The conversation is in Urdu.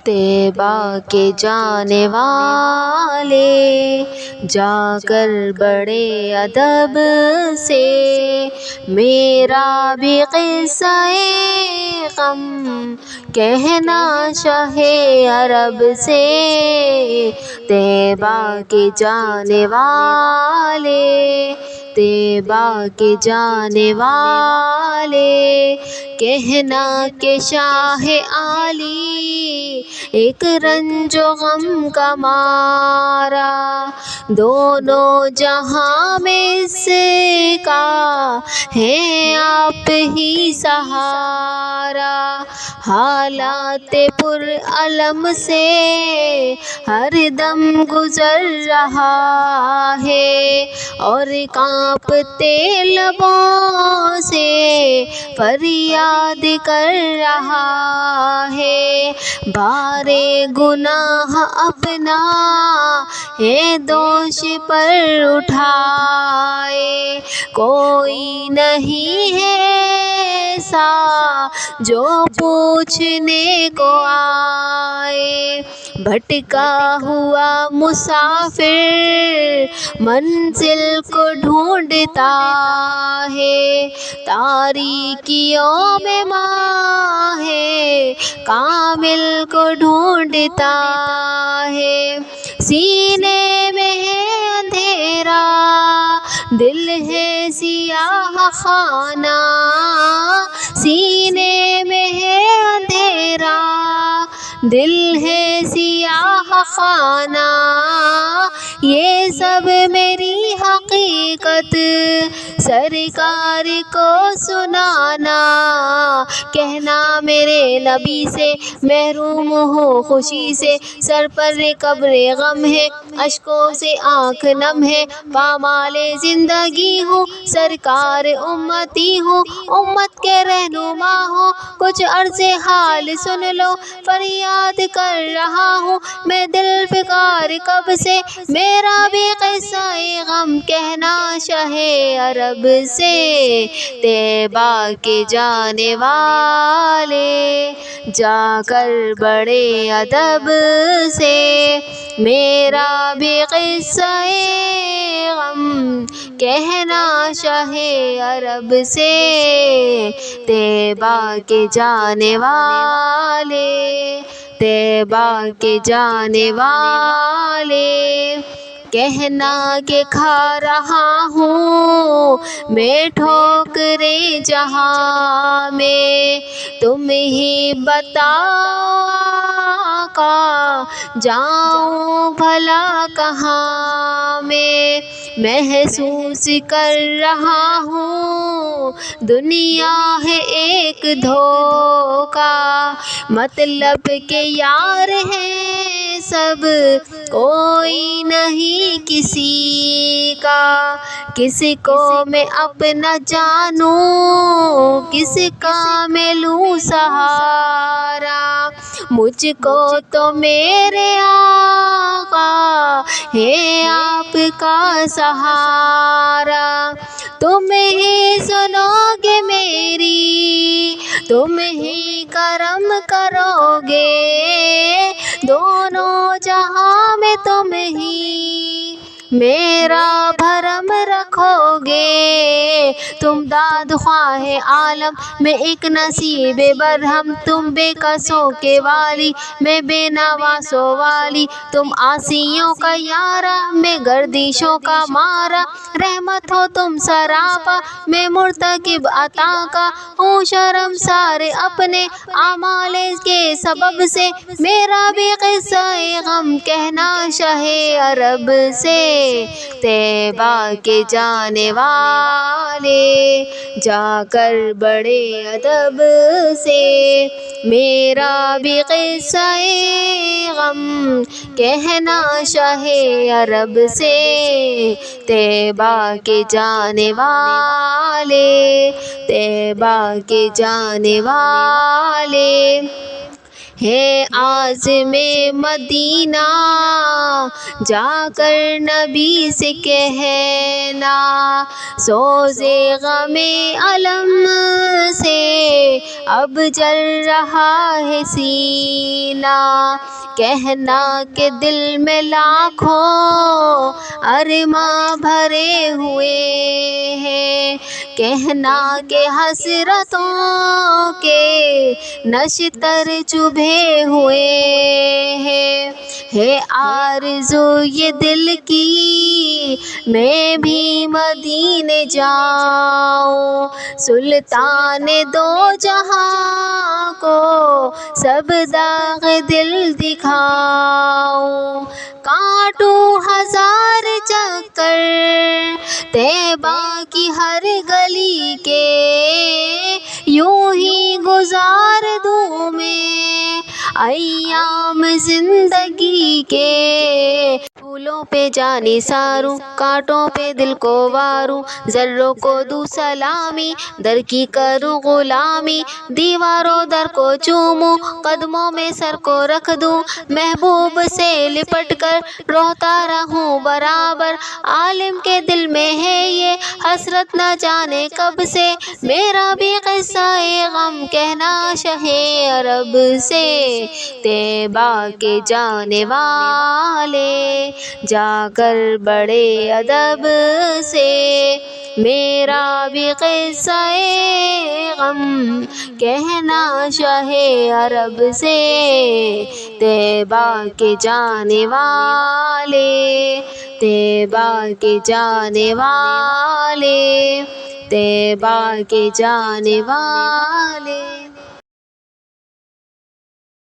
طیبہ کے جانے والے جا کر بڑے ادب سے میرا بھی قصہ غم کہنا شاہ عرب سے۔ طیبہ کے جانے والے طیبہ کے جانے والے کہنا کہ شاہ عالی ایک رنج و غم کا مارا دونوں جہاں میں اس کا ہے آپ ہی سہارا۔ حالات پر الم سے ہر دم گزر رہا ہے اور کانپتے لبوں سے فریاد کر رہا ہے۔ بار گناہ اپنا ہے دوش پر اٹھائے کوئی نہیں ہے ایسا جو پوچھنے کو آئے۔ بھٹکا ہوا مسافر منزل کو ڈھونڈتا ہے تاریکیوں میں ماہ کامل کو ڈھونڈتا ہے۔ سینے میں ہے اندھیرا دل ہے سیاہ خانہ، سینے میں ہے اندھیرا دل ہے سیاہ خانہ۔ یہ سب میری حقیقت سرکار کو سنانا، کہنا میرے نبی سے محروم ہوں خوشی سے، سر پر قبر غم ہے اشکوں سے آنکھ نم ہے، پامال زندگی ہوں سرکار امتی ہوں امت کے رہنما ہوں، کچھ عرض حال سن لو فریاد کر رہا ہوں میں دل فکار کب سے، میرا بھی قصہ غم کہنا شاہ عرب سے۔ طیبہ کے جانے والے جا کر بڑے ادب سے میرا بھی قصہ غم کہنا شاہ عرب سے۔ طیبہ کے جانے والے طیبہ کے جانے والے کہنا کہ کھا رہا ہوں میں ٹھوکریں جہاں میں، تم ہی بتاؤ آقا جاؤں بھلا کہاں میں۔ محسوس کر رہا ہوں دنیا ہے ایک دھوکا، مطلب کہ یار ہے سب کوئی نہیں کسی کا، کس کو میں اپنا جانوں کس کا میں لوں سہارا، مجھ کو تو میرے آقا ہے آپ کا سہارا۔ تم ہی سنو گے میری تم ہی کرم کرو گے، دونوں جہاں میں تم ہی میرا بھرم رکھو گے۔ تم داد خواہ عالم میں ایک نصیب برہم، تم بے کسوں کے والی میں بے نواسوں والی، تم عاصیوں کا یارا میں گردشوں کا مارا، رحمت ہو تم سراپا میں مرتکب عطا کا ہوں شرمسار اپنے اعمال کے سبب سے، میرا بھی قصہ غم کہنا شاہ عرب سے۔ طیبہ کے جانے والے جا کر بڑے ادب سے میرا بھی قصہ غم کہنا شاہ عرب سے۔ طیبہ کے جانے والے طیبہ کے جانے والے ہے عازم مدینہ جا کر نبی سے کہنا، سوزے غم علم سے اب جل رہا ہے سینہ، کہنا کہ دل میں لاکھوں ارماں بھرے ہوئے ہیں، کہنا کہ حسرتوں کے نشتر چبھے ہوئے ہیں، ہے آرزو یہ دل کی میں بھی مدینے جاؤں، سلطان دو جہاں کو سب داغ دل دکھاؤں، کاٹوں ہزار چکر طیبہ کی ہر گلی کے، یوں ہی گزار دوں میں ایام زندگی کے، پھولوں پہ جان نثاروں کانٹوں پہ دل کو واروں، ذروں کو دوں سلامی در کی کروں غلامی، دیواروں در کو چوموں قدموں میں سر کو رکھ دوں، محبوب سے لپٹ کر روتا رہوں برابر، عالم کے دل میں ہے یہ حسرت نہ جانے کب سے، میرا بھی قصہ غم کہنا شاہ عرب سے، طیبہ کے جانے والے جا کر بڑے ادب سے، میرا بھی قصہ غم کہنا شاہ عرب سے، طیبہ کے جانے والے، طیبہ کے جانے والے، طیبہ کے جانے والے۔